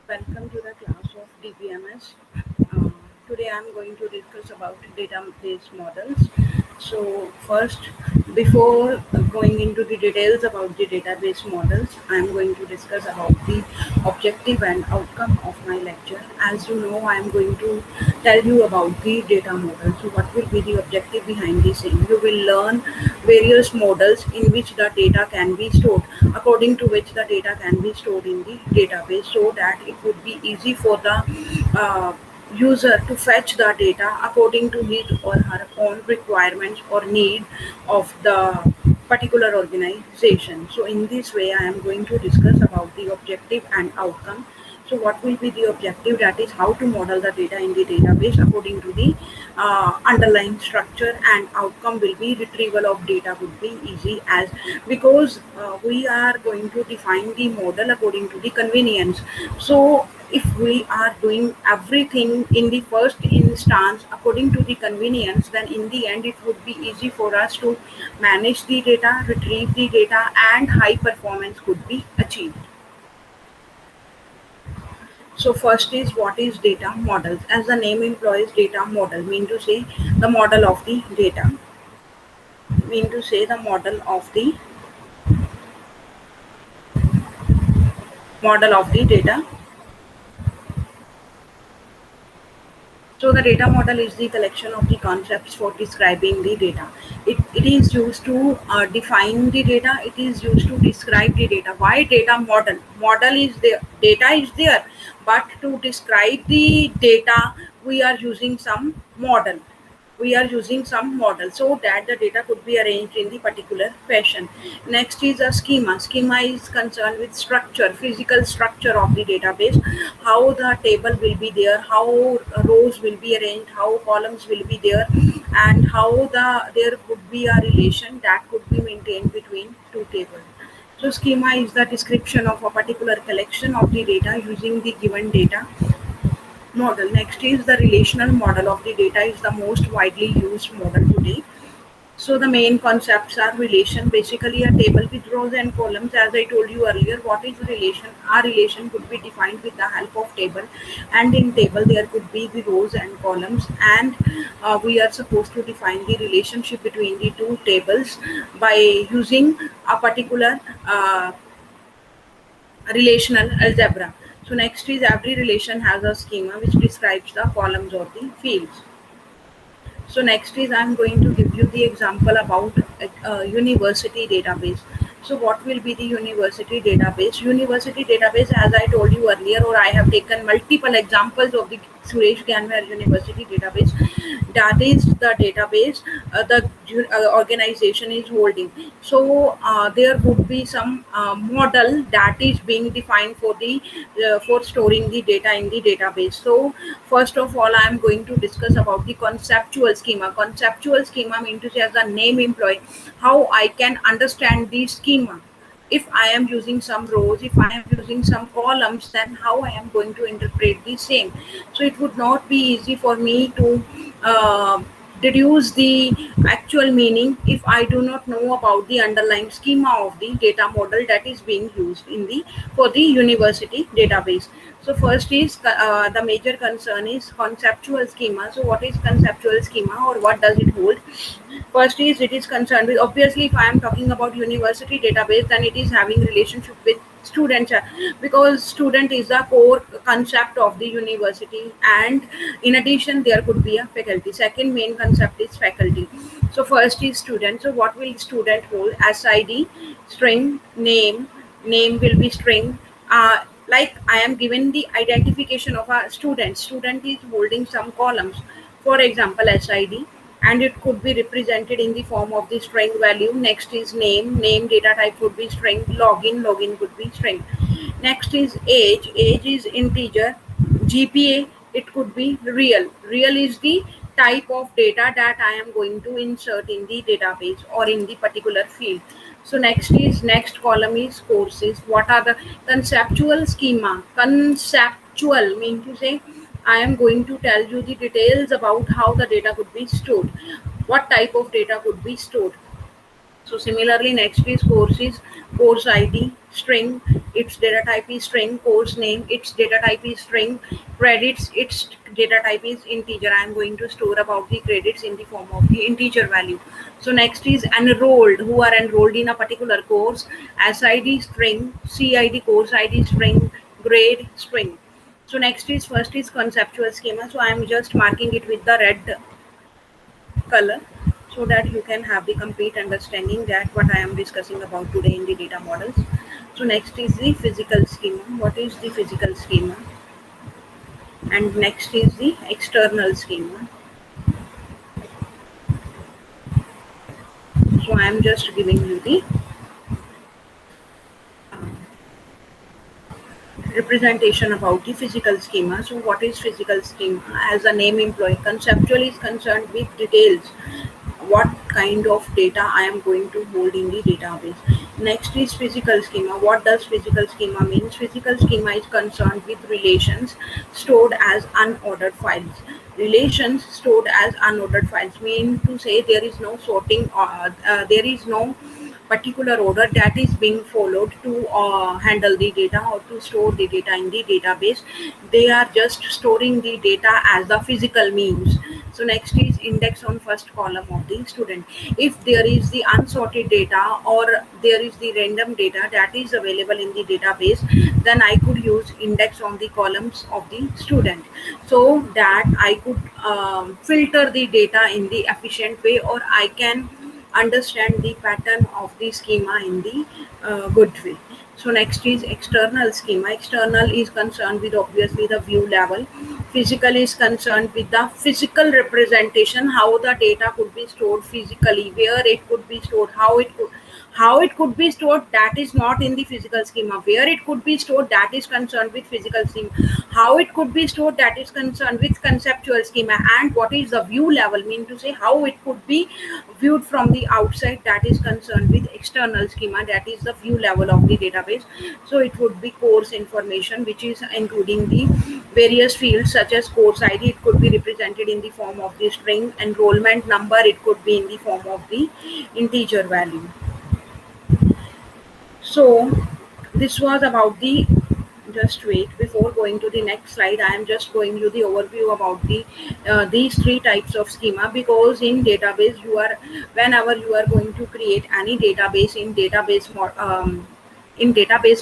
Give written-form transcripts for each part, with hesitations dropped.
Welcome to the class of DBMS. Uh, Today I am going to discuss about database models. So first, before going into the details about the database models, I am going to discuss about the objective and outcome of my lecture. As you know, I am going to tell you about the data model. So what will be the objective behind this thing? You will learn various models in which the data can be stored, according to which the data can be stored in the database, so that it would be easy for the uh, user to fetch the data according to his or her own requirements or need of the particular organization. So in this way I am going to discuss about the objective and outcome. So what will be the objective? That is how to model the data in the database according to the underlying structure, and outcome will be retrieval of data would be easy, as because we are going to define the model according to the convenience. So if we are doing everything in the first instance according to the convenience, then in the end it would be easy for us to manage the data, retrieve the data, and high performance could be achieved. So first is, what is data models? As the name implies, data model mean to say the model of the data. Mean to say the model of the data. So the data model is the collection of the concepts for describing the data. It is used to define the data. It is used to describe the data. Why data model? Model is there. Data is there, but to describe the data, we are using some model. We are using some model so that the data could be arranged in the particular fashion. Next is a schema. Schema is concerned with structure, physical structure of the database, how the table will be there, how rows will be arranged, how columns will be there, and how there could be a relation that could be maintained between two tables. So schema is the description of a particular collection of the data using the given data model. Next is the relational model of the data, is the most widely used model today. So the main concepts are relation, basically a table with rows and columns. As I told you earlier, what is relation? A relation could be defined with the help of table, and in table there could be the rows and columns, and we are supposed to define the relationship between the two tables by using a particular relational algebra. So next is, every relation has a schema which describes the columns or the fields. So next is, I'm going to give you the example about a university database. So what will be the university database? University database, as I told you earlier, or I have taken multiple examples of the Suresh Ganwar University database. That is the database the organization is holding. So there would be some model that is being defined for storing the data in the database. So first of all, I am going to discuss about the conceptual schema. Conceptual schema means to say, as the name employ, how I can understand the schema. If I am using some rows, if I am using some columns, then how I am going to interpret the same. So it would not be easy for me to uh, deduce the actual meaning if I do not know about the underlying schema of the data model that is being used in the for the university database. So first is the major concern is conceptual schema. So what is conceptual schema, or what does it hold? First is, it is concerned with, obviously if I am talking about university database, then it is having relationship with students, because student is the core concept of the university, and in addition there could be a faculty. Second main concept is faculty. So first is student. So what will student hold? SID, string, name will be string. Like I am given the identification of a student. Student is holding some columns, for example SID, and it could be represented in the form of the string value. Next is name data type would be string. Login could be string. Next is age is integer. GPA, it could be real is the type of data that I am going to insert in the database or in the particular field. So next column is courses. What are the conceptual schema? Conceptual mean to say, I am going to tell you the details about how the data could be stored, what type of data could be stored. So similarly, next is course ID string, its data type is string, course name, its data type is string, credits, its data type is integer. I am going to store about the credits in the form of the integer value. So next is enrolled, who are enrolled in a particular course, SID string, CID course ID string, grade string. So next is first is conceptual schema. So I am just marking it with the red color so that you can have the complete understanding that what I am discussing about today in the data models. So next is the physical schema. What is the physical schema? And next is the external schema. So I am just giving you the representation about the physical schema. So what is physical schema? As the name implies, conceptual is concerned with details, what kind of data I am going to hold in the database. Next is physical schema. What does physical schema means? Physical schema is concerned with relations stored as unordered files. Relations stored as unordered files mean to say there is no sorting, there is no particular order that is being followed to handle the data or to store the data in the database. They are just storing the data as the physical means. So next is index on first column of the student. If there is the unsorted data or there is the random data that is available in the database, then I could use index on the columns of the student so that I could filter the data in the efficient way, or I can understand the pattern of the schema in the good way. So next is external schema. External is concerned with obviously the view level. Physical is concerned with the physical representation, how the data could be stored physically, where it could be stored, how it could be stored, that is not in the physical schema. Where it could be stored, that is concerned with physical schema. How it could be stored, that is concerned with conceptual schema. And what is the view level, mean to say how it could be viewed from the outside, that is concerned with external schema, that is the view level of the database. So it would be course information, which is including the various fields such as course ID. It could be represented in the form of the string. Enrollment number, it could be in the form of the integer value. So this was about the, just wait, before going to the next slide, I am just going you the overview about the these three types of schema, because in database you are, whenever you are going to create any database in database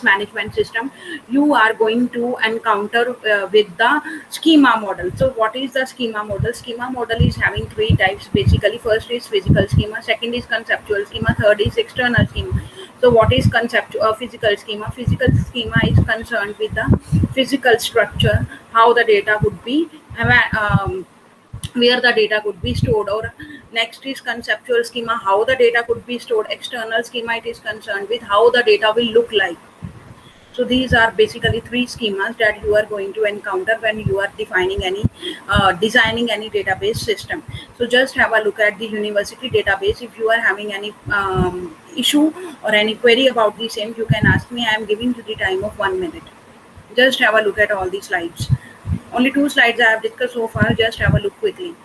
management system, you are going to encounter with the schema model. So what is the schema model? Schema model is having three types basically. First is physical schema, second is conceptual schema, third is external schema. So what is conceptual physical schema? Physical schema is concerned with the physical structure, how the data would be where the data could be stored. Or next is conceptual schema, how the data could be stored. External schema, it is concerned with how the data will look like. So these are basically three schemas that you are going to encounter when you are defining any designing any database system. So just have a look at the university database. If you are having any issue or any query about the same, you can ask me. I am giving you the time of 1 minute. Just have a look at all the slides. Only 2 slides I have discussed so far. Just have a look quickly.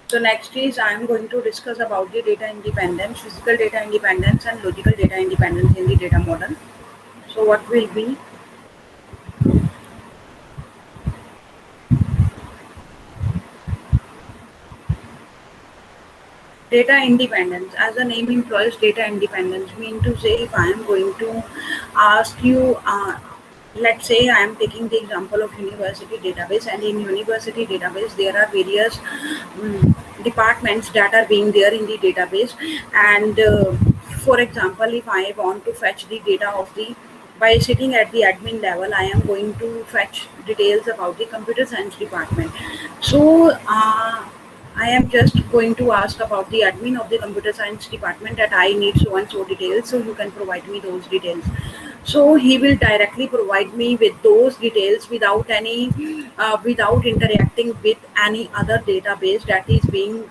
So next is I am going to discuss about the data independence, physical data independence and logical data independence in the data model. So what will be data independence? As the name implies, data independence mean to say, if I am going to ask you, let's say I am taking the example of university database, and in university database there are various departments that are being there in the database. And for example, if I want to fetch the data of the, by sitting at the admin level, I am going to fetch details about the computer science department. So I am just going to ask about the admin of the computer science department that I need so and so details, so you can provide me those details. So he will directly provide me with those details without without interacting with any other database that is being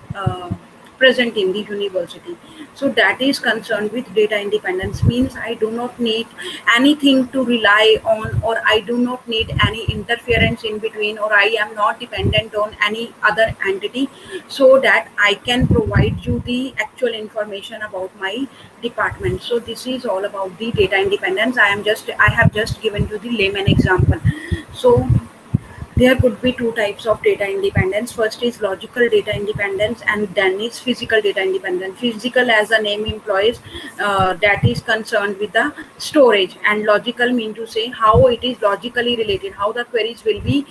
present in the university. So that is concerned with data independence, means I do not need anything to rely on, or I do not need any interference in between, or I am not dependent on any other entity, so that I can provide you the actual information about my department. So this is all about the data independence. I have just given you the layman example. So there could be two types of data independence. First is logical data independence, and then is physical data independence. Physical, as the name implies, that is concerned with the storage, and logical mean to say how it is logically related, how the queries will be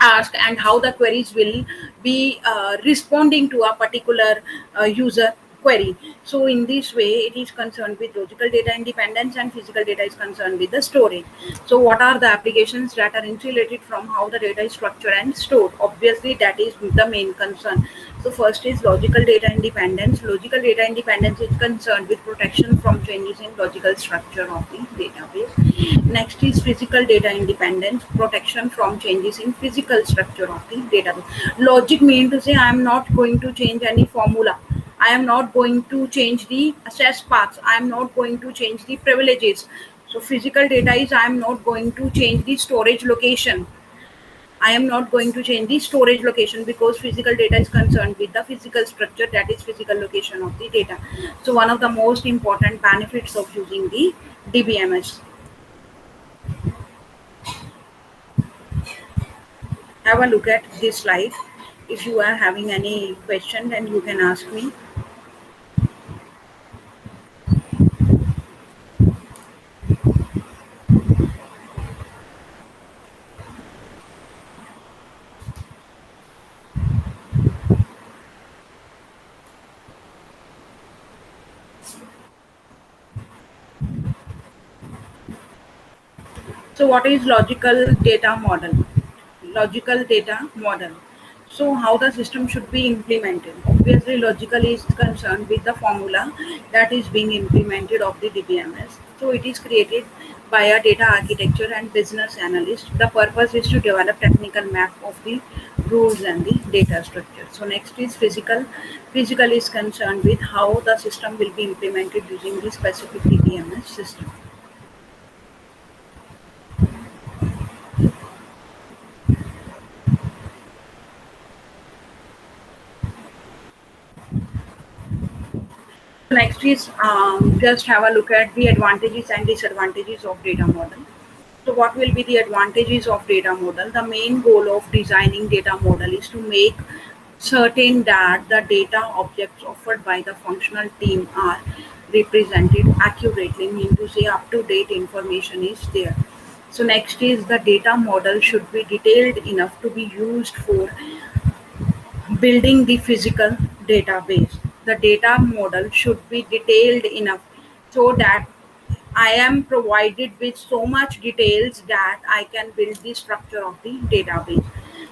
asked, and how the queries will be responding to a particular user query. So in this way, it is concerned with logical data independence, and physical data is concerned with the storage. So what are the applications that are insulated from how the data is structured and stored? Obviously, that is the main concern. So first is logical data independence. Logical data independence is concerned with protection from changes in logical structure of the database. Next is physical data independence, protection from changes in physical structure of the database. Logic means to say I am not going to change any formula. I am not going to change the access paths. I am not going to change the privileges. So physical data is I am not going to change the storage location. I am not going to change the storage location, because physical data is concerned with the physical structure, that is physical location of the data. So one of the most important benefits of using the DBMS. Have a look at this slide. If you are having any question, then you can ask me. So what is logical data model? Logical data model. So how the system should be implemented? Obviously, logical is concerned with the formula that is being implemented of the DBMS. So it is created by a data architecture and business analyst. The purpose is to develop technical map of the rules and the data structure. So next is physical. Physical is concerned with how the system will be implemented using the specific DBMS system. Next is just have a look at the advantages and disadvantages of data model. So what will be the advantages of data model? The main goal of designing data model is to make certain that the data objects offered by the functional team are represented accurately, mean to say up to date information is there. So next is the data model should be detailed enough to be used for building the physical database. The data model should be detailed enough so that I am provided with so much details that I can build the structure of the database.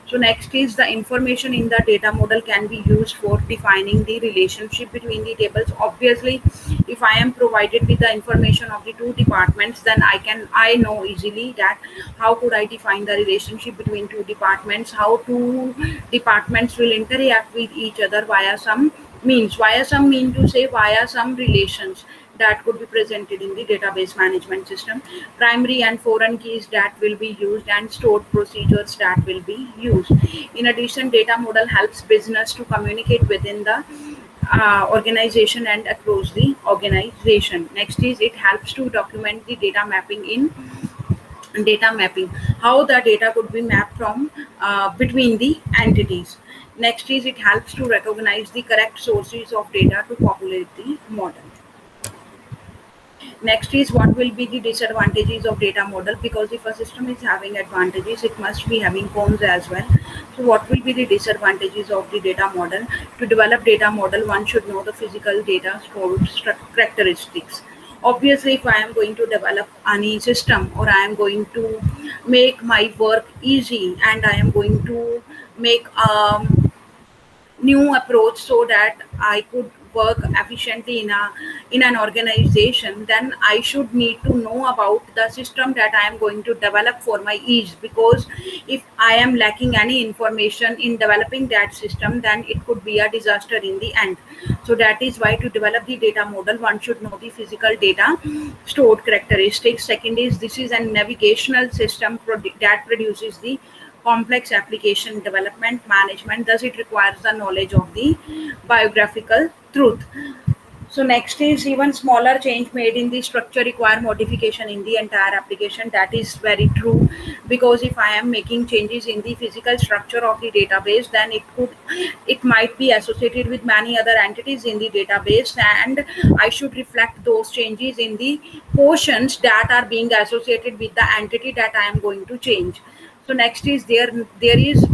So next is the information in the data model can be used for defining the relationship between the tables. Obviously, if I am provided with the information of the two departments, then I know easily that how could I define the relationship between two departments, how two departments will interact with each other via some means. Via some mean to say via some relations that could be presented in the database management system, primary and foreign keys that will be used, and stored procedures that will be used. In addition, data model helps business to communicate within the organization and across the organization. Next is it helps to document the data mapping in data mapping, how the data could be mapped from between the entities. Next is it helps to recognize the correct sources of data to populate the model. Next is what will be the disadvantages of data model, because if a system is having advantages, it must be having cons as well. So what will be the disadvantages of the data model? To develop data model, one should know the physical data stored characteristics. Obviously, if I am going to develop any system, or I am going to make my work easy, and I am going to make new approach so that I could work efficiently in an organization, then I should need to know about the system that I am going to develop for my ease. Because if I am lacking any information in developing that system, then it could be a disaster in the end. So that is why to develop the data model, one should know the physical data stored characteristics. Second is this is a navigational system that produces the complex application development management, thus it requires the knowledge of the biographical truth. So next is even smaller change made in the structure require modification in the entire application. That is very true, because if I am making changes in the physical structure of the database, then it might be associated with many other entities in the database, and I should reflect those changes in the portions that are being associated with the entity that I am going to change. So next is there is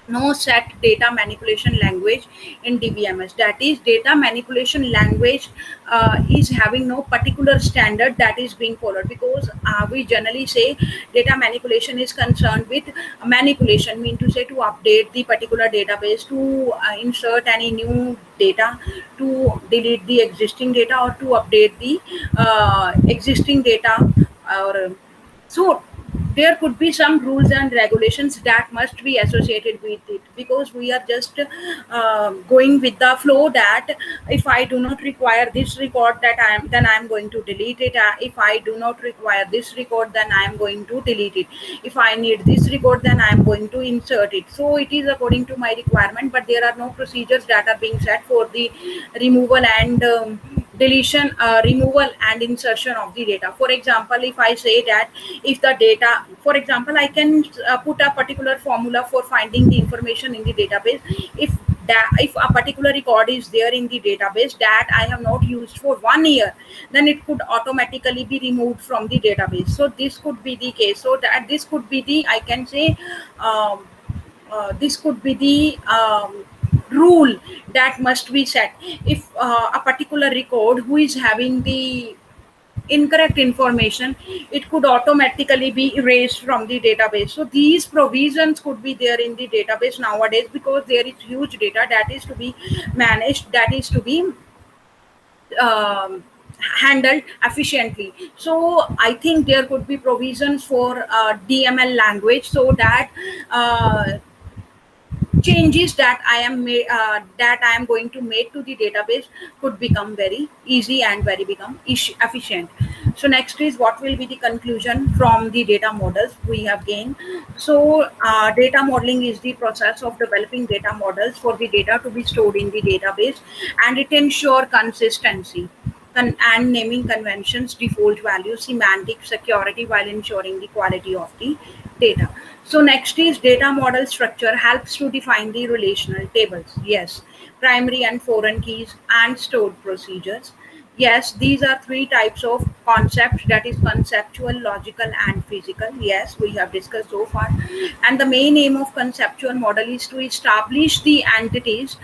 no set data manipulation language in DBMS. That is, data manipulation language is having no particular standard that is being followed, because we generally say data manipulation is concerned with manipulation, mean to say to update the particular database, to insert any new data, to delete the existing data, or to update the existing data, or so there could be some rules and regulations that must be associated with it, because we are just going with the flow that if I do not require this record, that I am going to delete it. If I do not require this record, then I am going to delete it. If I need this record, then I am going to insert it. So it is according to my requirement, but there are no procedures that are being set for the removal and deletion, removal and insertion of the data. For example, if I say that if the data, for example, I can put a particular formula for finding the information in the database. If a particular record is there in the database that I have not used for 1 year, then it could automatically be removed from the database. So this could be the case. So that this could be the, I can say, this could be the rule that must be set. If a particular record who is having the incorrect information, it could automatically be erased from the database. So these provisions could be there in the database nowadays, because there is huge data that is to be managed, that is to be um, handled efficiently. So I think there could be provisions for DML language, so that changes that I am going to make to the database could become very easy and very become efficient. So next is what will be the conclusion from the data models we have gained. So data modeling is the process of developing data models for the data to be stored in the database, and it ensure consistency and naming conventions, default values, semantic security, while ensuring the quality of the data. So next is data model structure helps to define the relational tables. Yes, primary and foreign keys and stored procedures. Yes, these are three types of concepts, that is conceptual, logical and physical. Yes, we have discussed so far. And the main aim of conceptual model is to establish the entities,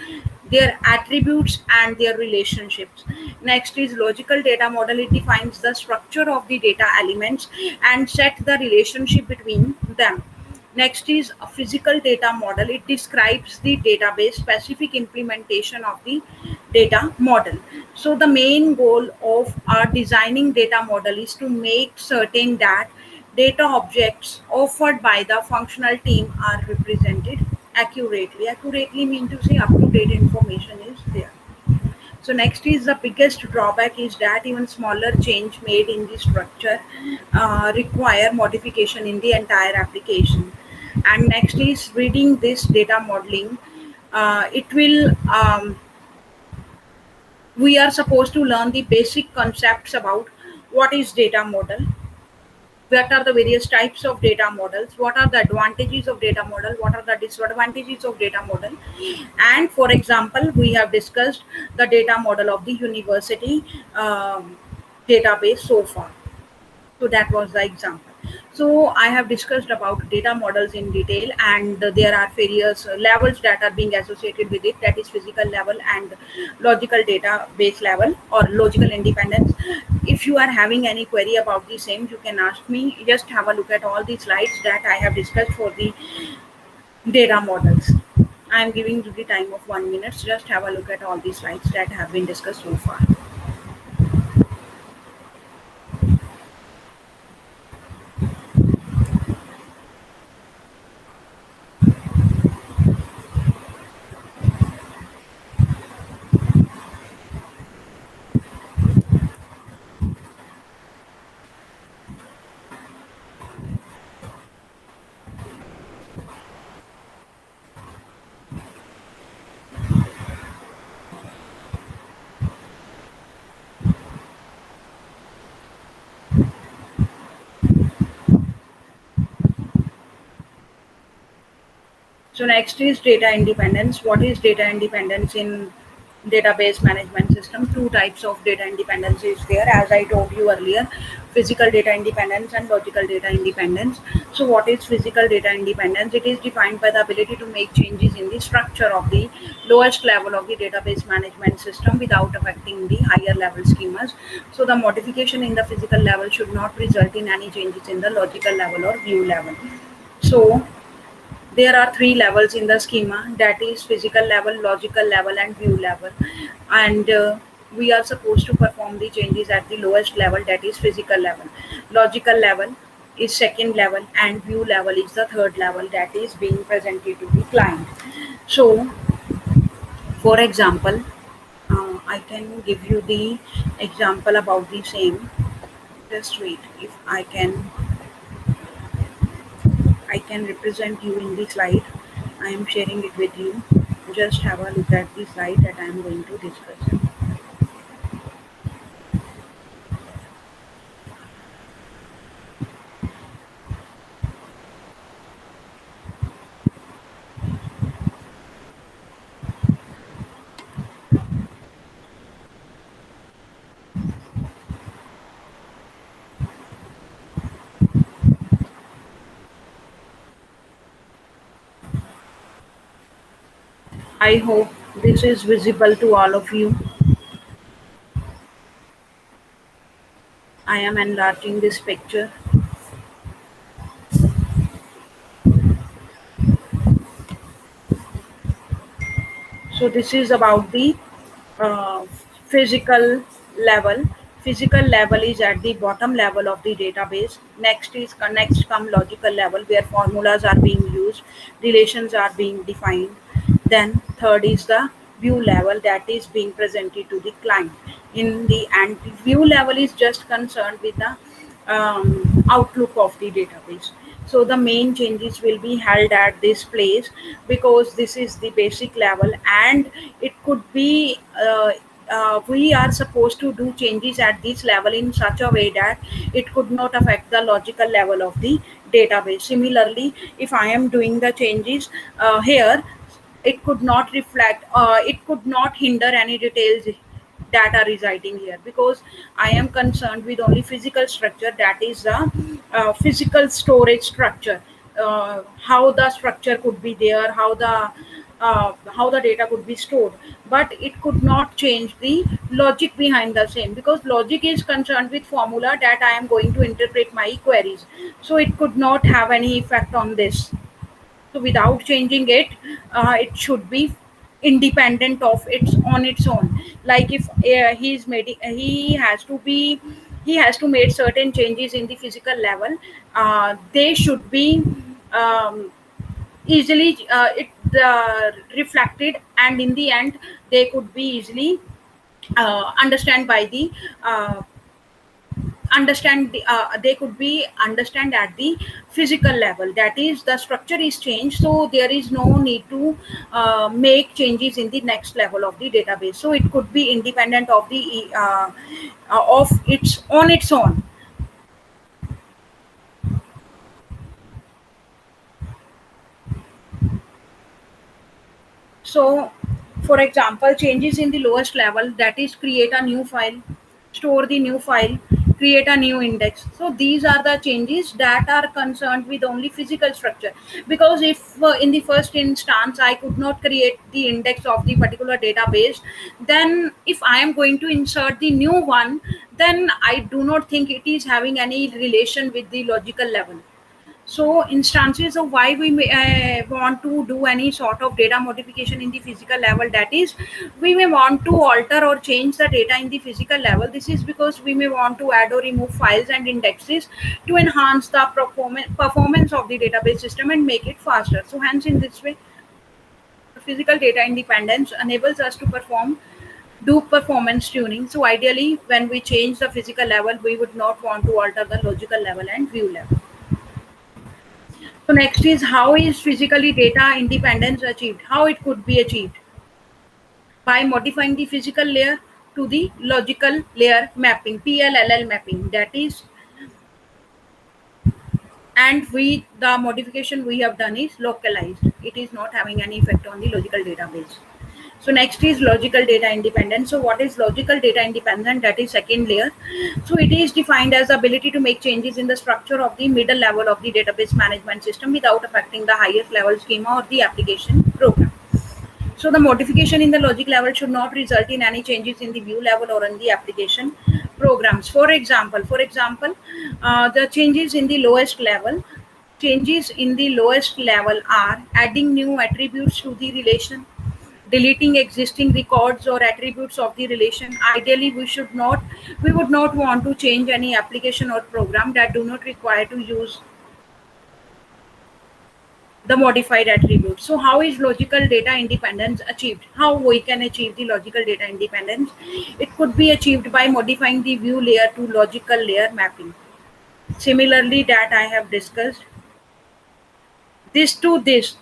their attributes and their relationships. Next is logical data model. It defines the structure of the data elements and set the relationship between them. Next is a physical data model. It describes the database specific implementation of the data model. So the main goal of our designing data model is to make certain that data objects offered by the functional team are represented accurately. Accurately mean to say up to date information is there. So next is the biggest drawback is that even smaller change made in the structure require modification in the entire application. And next is reading this data modeling. It will We are supposed to learn the basic concepts about what is data model, what are the various types of data models, what are the advantages of data model, what are the disadvantages of data model. And for example, we have discussed the data model of the university database so far. So that was the example. So I have discussed about data models in detail, and there are various levels that are being associated with it, that is physical level and logical database level or logical independence. If you are having any query about the same, you can ask me. Just have a look at all the slides that I have discussed for the data models. I am giving you the time of 1 minute. Just have a look at all the slides that have been discussed so far. So next is data independence. What is data independence in database management system? Two types of data independence is there, as I told you earlier: physical data independence and logical data independence. So what is physical data independence? It is defined by the ability to make changes in the structure of the lowest level of the database management system without affecting the higher level schemas. So the modification in the physical level should not result in any changes in the logical level or view level. So there are three levels in the schema, that is physical level, logical level and view level. And we are supposed to perform the changes at the lowest level, that is physical level. Logical level is second level and view level is the third level, that is being presented to the client. So for example, I can give you the example about the same. Just wait, if I can represent you in the slide. I am sharing it with you. Just have a look at the slide that I am going to discuss. I hope this is visible to all of you. I am enlarging this picture. So this is about the uh, physical level. Physical level is at the bottom level of the database. Next come logical level, where formulas are being used, relations are being defined. Then third is the view level, that is being presented to the client. In the and view level is just concerned with the outlook of the database. So the main changes will be held at this place, because this is the basic level, and it could be we are supposed to do changes at this level in such a way that it could not affect the logical level of the database. Similarly, if I am doing the changes here, it could not reflect, it could not hinder any details data residing here, because I am concerned with only physical structure, that is the physical storage structure. How the structure could be there, how the data could be stored, but it could not change the logic behind the same, because logic is concerned with formula that I am going to interpret my queries. So it could not have any effect on this. So without changing it, it should be independent of its on its own. Like if he has to make certain changes in the physical level, they should be um, easily reflected, and in the end they could be easily understand by the understand they could be understand at the physical level, that is the structure is changed, so there is no need to make changes in the next level of the database. So it could be independent of the of its on its own. So, for example, changes in the lowest level, that is create a new file, store the new file, create a new index. So these are the changes that are concerned with only physical structure. Because if in the first instance I could not create the index of the particular database, then if I am going to insert the new one, then I do not think it is having any relation with the logical level. So instances of why we may, want to do any sort of data modification in the physical level, that is, we may want to alter or change the data in the physical level. This is because we may want to add or remove files and indexes to enhance the performance of the database system and make it faster. So hence in this way, physical data independence enables us to do performance tuning. So ideally, when we change the physical level, we would not want to alter the logical level and view level. So next is, how is physically data independence achieved? How it could be achieved? By modifying the physical layer to the logical layer mapping, PLLL mapping. That is, and the modification we have done is localized. It is not having any effect on the logical database. So next is logical data independence. So what is logical data independent? That is second layer. So it is defined as the ability to make changes in the structure of the middle level of the database management system without affecting the highest level schema or the application program. So the modification in the logic level should not result in any changes in the view level or in the application programs. For example, the changes in the lowest level. Changes in the lowest level are adding new attributes to the relation, deleting existing records or attributes of the relation. Ideally, we would not want to change any application or program that do not require to use the modified attributes. So how is logical data independence achieved? How we can achieve the logical data independence? It could be achieved by modifying the view layer to logical layer mapping. Similarly, that I have discussed, this to this.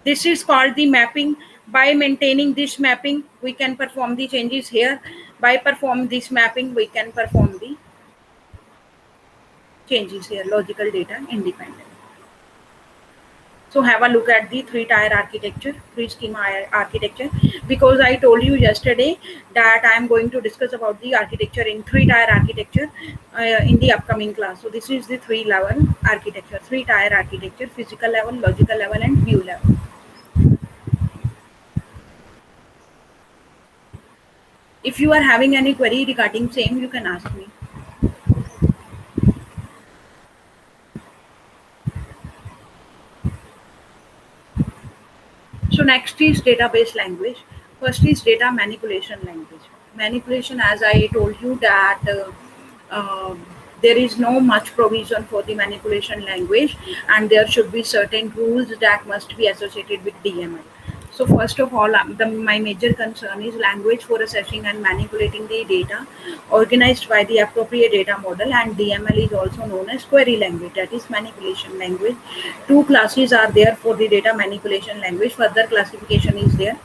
This is called the mapping. By maintaining this mapping, we can perform the changes here. By perform this mapping, we can perform the changes here, logical data independent. So have a look at the three-tier architecture, three-schema architecture, because I told you yesterday that I am going to discuss about the architecture in three-tier architecture in the upcoming class. So this is the three-level architecture, three-tier architecture: physical level, logical level, and view level. If you are having any query regarding same, you can ask me. So next is database language. First is data manipulation language. Manipulation, as I told you, that there is no much provision for the manipulation language, and there should be certain rules that must be associated with DML. So first of all, my major concern is language for assessing and manipulating the data organized by the appropriate data model, and DML is also known as query language, that is manipulation language. Two classes are there for the data manipulation language. Further classification is there: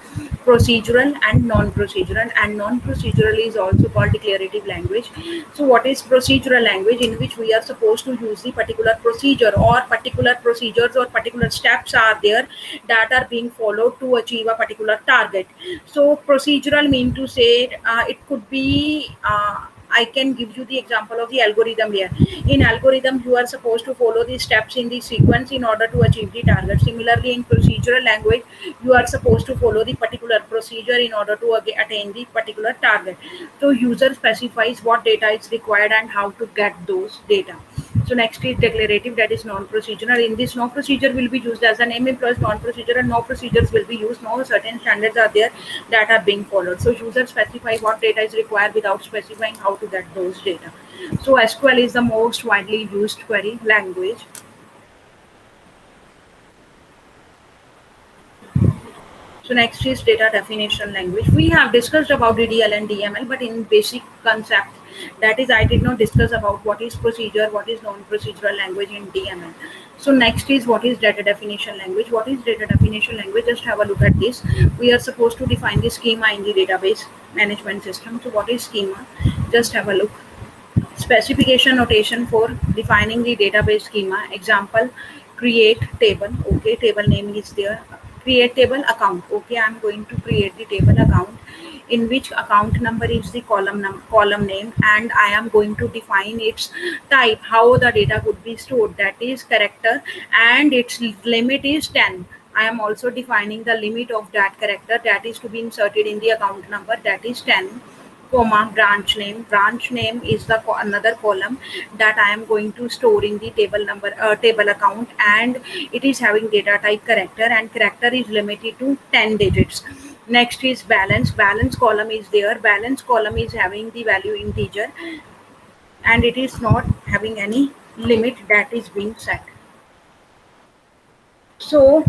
procedural and non-procedural, and non-procedural is also called declarative language. So what is procedural language? In which we are supposed to use the particular procedure, or particular procedures or particular steps are there that are being followed to achieve a particular target. So procedural mean to say, it could be, I can give you the example of the algorithm here. In algorithm, you are supposed to follow the steps in the sequence in order to achieve the target. Similarly, in procedural language, you are supposed to follow the particular procedure in order to attain the particular target. So user specifies what data is required and how to get those data. So next is declarative, that is non-procedural. In this, no procedure will be used, as the name implies, non-procedure, and no procedures will be used. No certain standards are there that are being followed. So users specify what data is required without specifying how to get those data. So SQL is the most widely used query language. So next is data definition language. We have discussed about DDL and DML, but in basic concept, that is, I did not discuss about what is procedure, what is non-procedural language in DML. So next is, what is data definition language. What is data definition language? Just have a look at this. We are supposed to define the schema in the database management system. So what is schema? Just have a look. Specification notation for defining the database schema. Example: create table. Okay, table name is there. Create table account. Okay, I'm going to create the table account, in which account number is the column name, and I am going to define its type, how the data could be stored, that is character, and its limit is 10. I am also defining the limit of that character that is to be inserted in the account number, that is 10. comma branch name is the another column that I am going to store in the table number table account, and it is having data type character, and character is limited to 10 digits. Next is balance column is there. Balance column is having the value integer, and it is not having any limit that is being set. So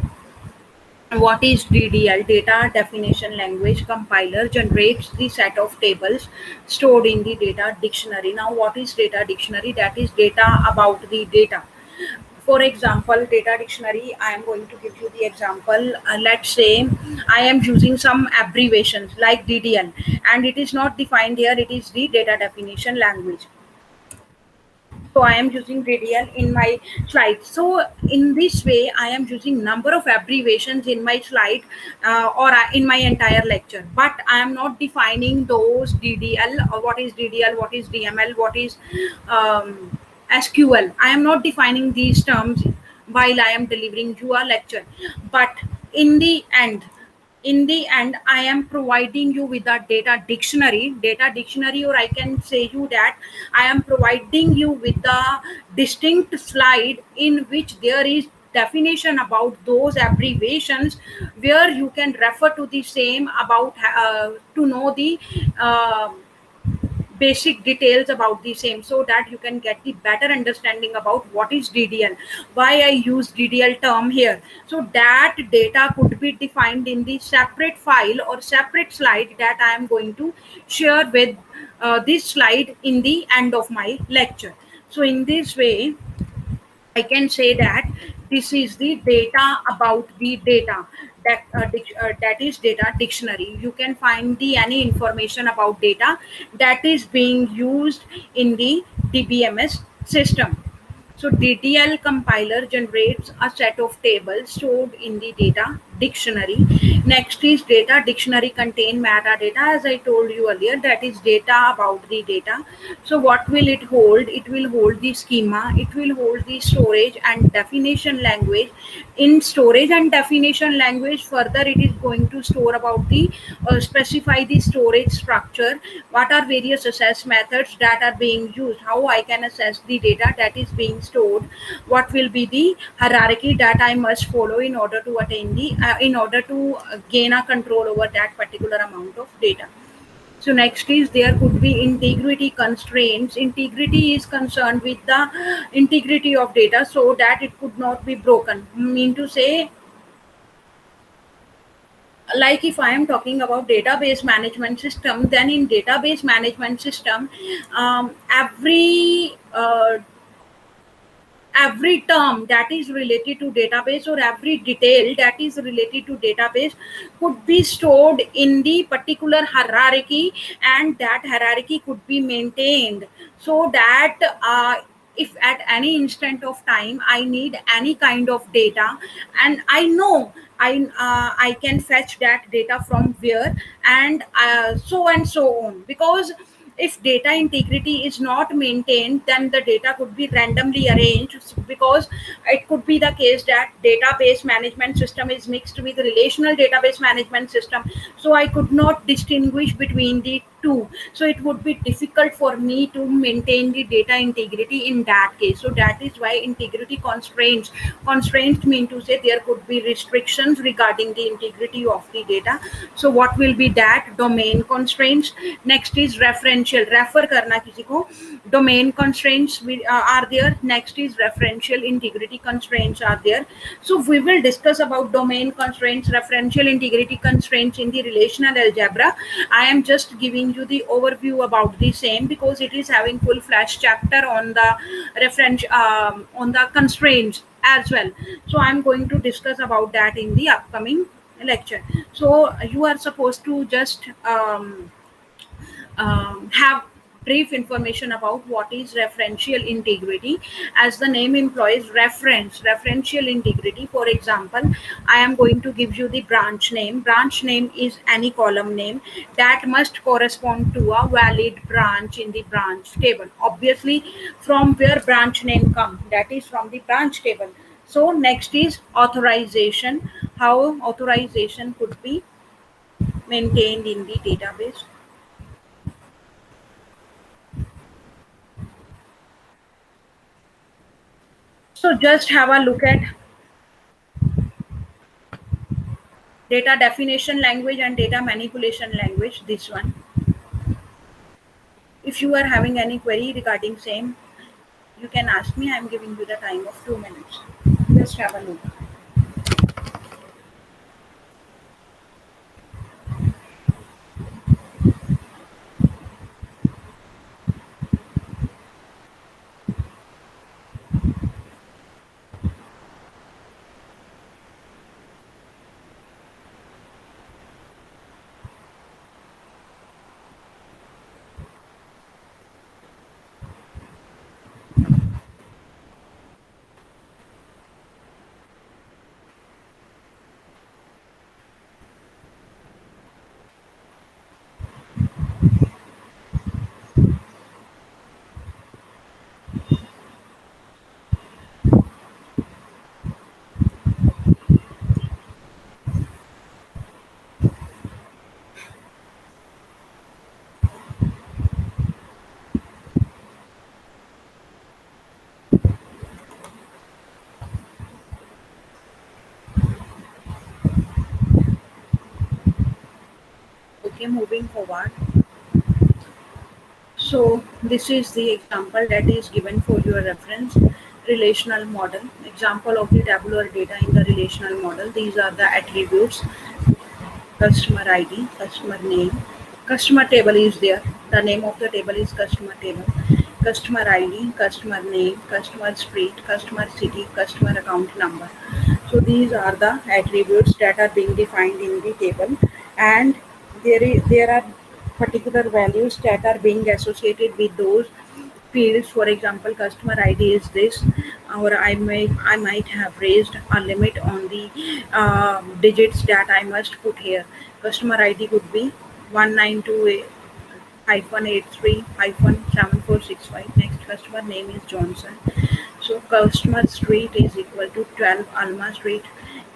what is DDL? Data definition language compiler generates the set of tables stored in the data dictionary. Now, what is data dictionary? That is data about the data. For example, data dictionary, I am going to give you the example. Let's say I am using some abbreviations like DDL, and it is not defined here, it is the data definition language. So I am using DDL in my slide. So in this way, I am using number of abbreviations in my slide in my entire lecture. But I am not defining those DDL, or what is DDL, what is DML, what is SQL. I am not defining these terms while I am delivering you a lecture. But in the end, I am providing you with a data dictionary, or I can say you that I am providing you with a distinct slide in which there is definition about those abbreviations, where you can refer to the same about to know the uh, basic details about the same, so that you can get the better understanding about what is DDL, why I use DDL term here. So that data could be defined in the separate file or separate slide that I am going to share with this slide in the end of my lecture. So in this way, I can say that this is the data about the data. That is data dictionary. You can find the any information about data that is being used in the DBMS system. So DDL compiler generates a set of tables stored in the data dictionary. Next is data dictionary contain metadata, as I told you earlier, that is data about the data. So what will it hold? It will hold the schema, it will hold the storage and definition language. In storage and definition language, further it is going to store about the specify the storage structure, what are various access methods that are being used, how I can access the data that is being stored, what will be the hierarchy that I must follow in order to attain the in order to gain a control over that particular amount of data. So next is there could be integrity constraints. Integrity is concerned with the integrity of data so that it could not be broken. Mean to say, like if I am talking about database management system, then in database management system, every term that is related to database, or every detail that is related to database, could be stored in the particular hierarchy, and that hierarchy could be maintained so that if at any instant of time I need any kind of data, and I know I can fetch that data from where, and so on, because if data integrity is not maintained, then the data could be randomly arranged, because it could be the case that database management system is mixed with relational database management system, so I could not distinguish between the two. So it would be difficult for me to maintain the data integrity in that case. So that is why integrity constraints mean to say there could be restrictions regarding the integrity of the data. So what will be that? Domain constraints. Next is referential, refer करना किसी को. Domain constraints are there. Next is referential integrity constraints are there. So we will discuss about domain constraints, referential integrity constraints in the relational algebra. I am just giving you the overview about the same, because it is having full flash chapter on the reference on the constraints as well. So I'm going to discuss about that in the upcoming lecture. So you are supposed to just have brief information about what is referential integrity. As the name implies, referential integrity. For example, I am going to give you the branch name. Branch name is any column name that must correspond to a valid branch in the branch table. Obviously, from where branch name come, that is from the branch table. So next is authorization, how authorization could be maintained in the database. So just have a look at data definition language and data manipulation language, this one. If you are having any query regarding same, you can ask me. I'm giving you the time of 2 minutes. Just have a look. Okay, moving forward. So this is the example that is given for your reference. Relational model. Example of the tabular data in the relational model. These are the attributes: customer ID, customer name, customer table is there. The name of the table is customer table. Customer ID, customer name, customer street, customer city, customer account number. So these are the attributes that are being defined in the table, and there are particular values that are being associated with those fields. For example, customer ID is this, or I might have raised a limit on the digits that I must put here. Customer ID could be 1928 hyphen 83 hyphen 7465. Next, customer name is Johnson. So customer street is equal to 12 Alma Street.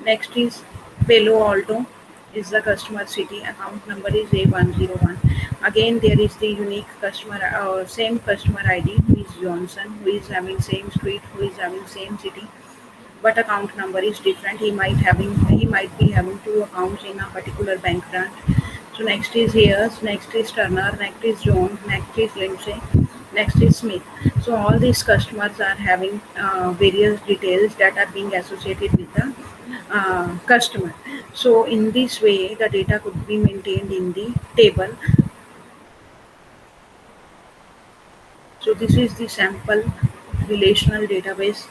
Next is Palo Alto is the customer city. Account number is A101. Again, there is the unique customer, same customer ID, who is Johnson, who is having same street, who is having same city, but account number is different. He might be having two accounts in a particular bank branch. So next is Hayes, next is Turner, next is Jones, next is Lindsay, next is Smith. So all these customers are having various details that are being associated with the customer. So in this way, the data could be maintained in the table. So this is the sample relational database.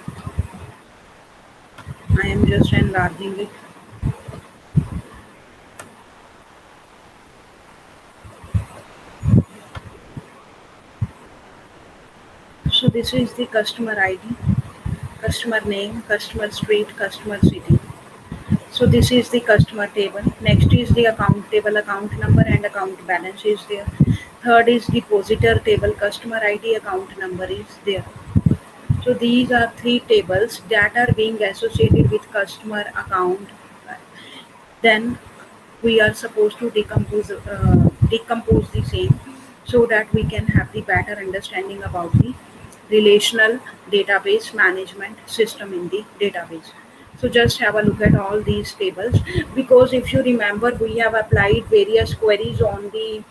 I am just enlarging it. So this is the customer ID, customer name, customer street, customer city. So this is the customer table. Next is the account table, account number and account balance is there. Third is depositor table, customer ID, account number is there. So these are three tables that are being associated with customer account. Then we are supposed to decompose the same, so that we can have the better understanding about the relational database management system in the database. So just have a look at all these tables, because if you remember, we have applied various queries on the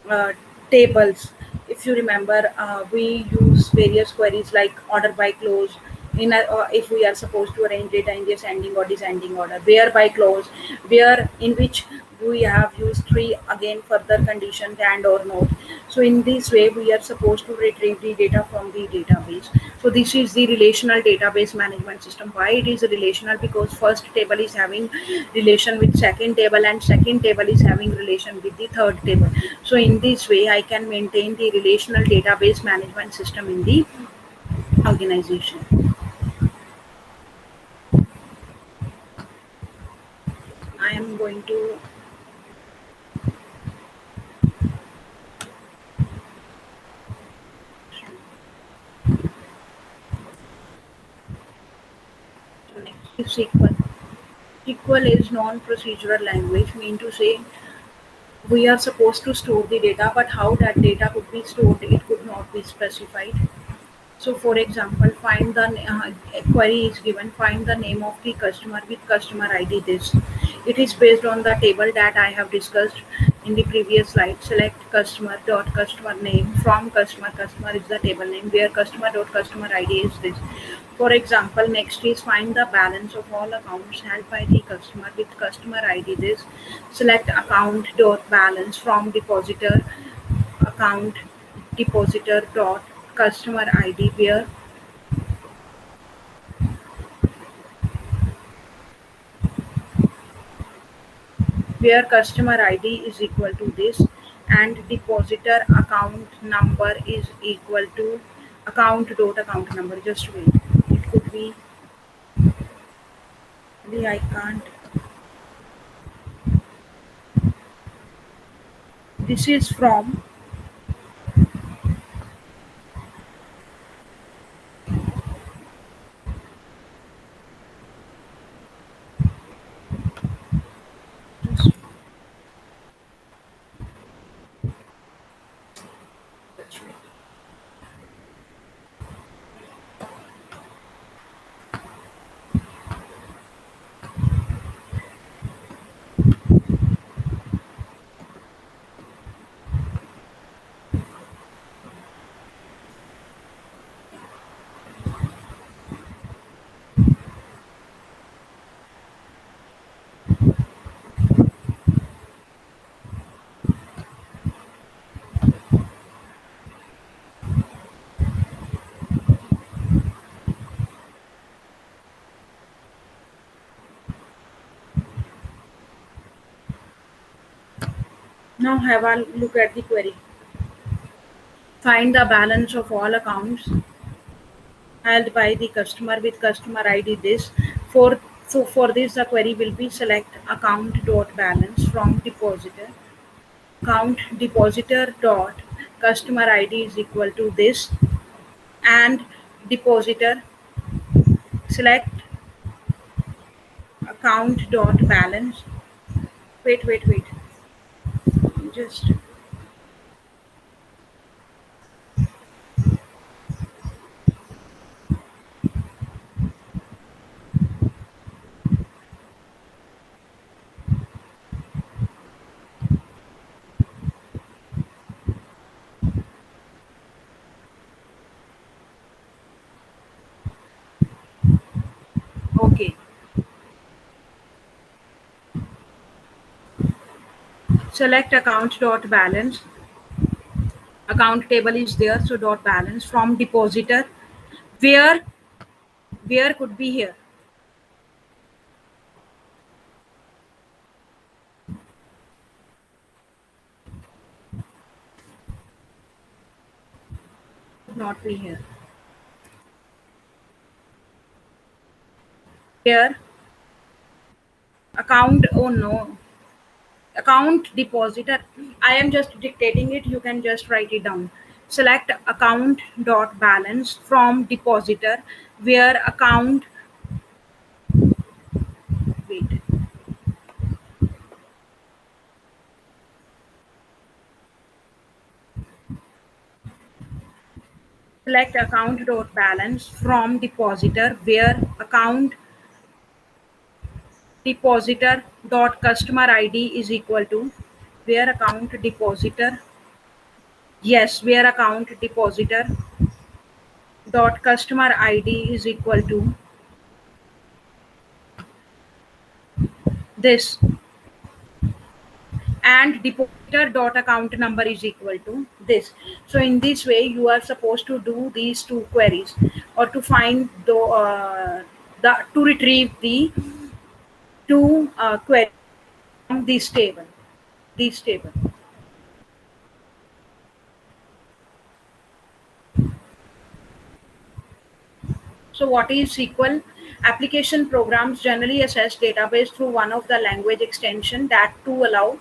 uh, tables. If you remember, we use various queries like order by clause, if we are supposed to arrange data in the ascending or descending order, where by clause, where in which we have used three again further conditions and or not. So in this way we are supposed to retrieve the data from the database. So this is the relational database management system. Why it is relational? Because first table is having relation with second table, and second table is having relation with the third table. So in this way I can maintain the relational database management system in the organization. I am going to so next is SQL. SQL is non-procedural language, mean to say we are supposed to store the data, but how that data could be stored, it could not be specified. So, for example, find the query is given. Find the name of the customer with customer ID. This it is based on the table that I have discussed in the previous slide. Select customer dot customer name from customer. Customer is the table name where customer dot customer ID is this. For example, next is find the balance of all accounts held by the customer with customer ID. This select account dot balance from depositor account depositor dot customer ID where customer ID is equal to this and depositor account number is equal to account number. Just wait. It could be I can't. This is from just wait. Now have a look at the query. Find the balance of all accounts held by the customer with customer ID this. For this the query will be select account dot balance from depositor account depositor dot customer ID is equal to this and depositor select account dot balance. Wait, just okay. Select account dot balance. Account table is there, so dot balance from depositor. Where could be here? Not be here. Here account. Oh no, account depositor. I am just dictating it. You can just write it down. Select account dot balance from depositor where account. Wait. Select account dot balance from depositor where account depositor dot customer ID is equal to where account depositor. Yes, where account depositor dot customer ID is equal to this and depositor dot account number is equal to this. So in this way you are supposed to do these two queries or to find the to retrieve the two queries from this table. So what is SQL? Application programs generally access database through one of the language extension that to allow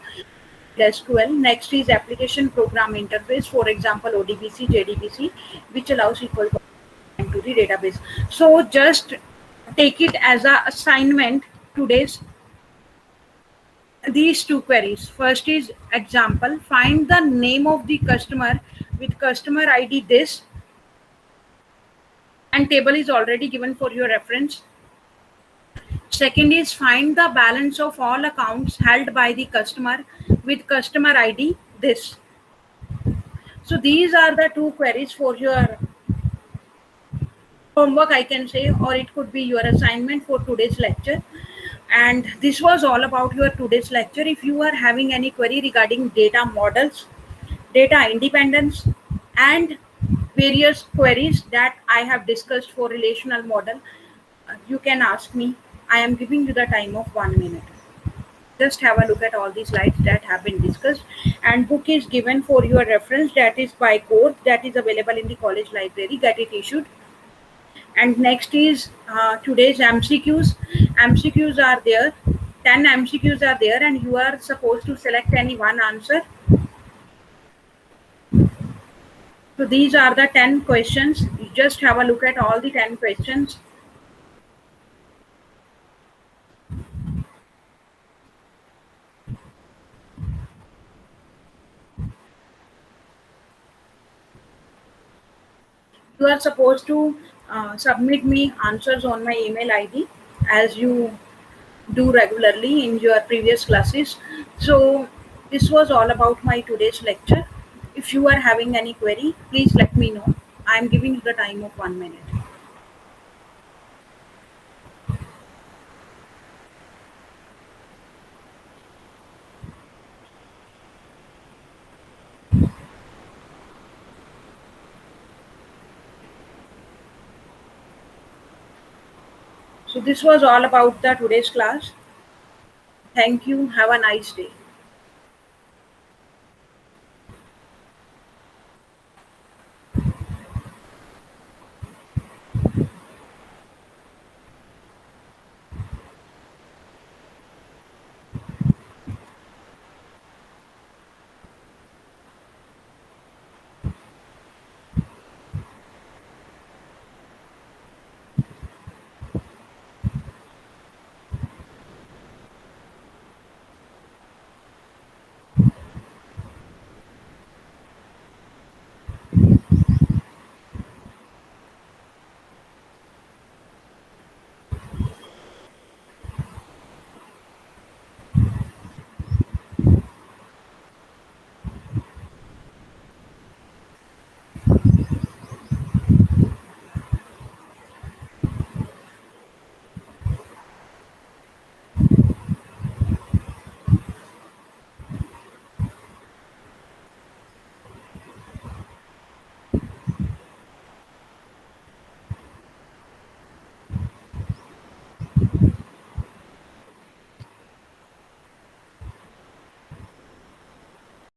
SQL. Next is application program interface, for example ODBC, JDBC, which allows SQL to the database. So just take it as a assignment today's these two queries. First is example, find the name of the customer with customer ID this and table is already given for your reference. Second is find the balance of all accounts held by the customer with customer ID this. So these are the two queries for your homework, I can say, or it could be your assignment for today's lecture. And this was all about your today's lecture. If you are having any query regarding data models, data independence, and various queries that I have discussed for relational model, you can ask me. I am giving you the time of 1 minute. Just have a look at all the slides that have been discussed, and book is given for your reference, that is by code, that is available in the college library. Get it issued. And next is today's MCQs. MCQs are there, 10 MCQs are there, and you are supposed to select any one answer. So these are the 10 questions. You just have a look at all the 10 questions. You are supposed to submit me answers on my email ID as you do regularly in your previous classes. So this was all about my today's lecture. If you are having any query, please let me know. I am giving you the time of 1 minute. So this was all about the today's class. Thank you. Have a nice day.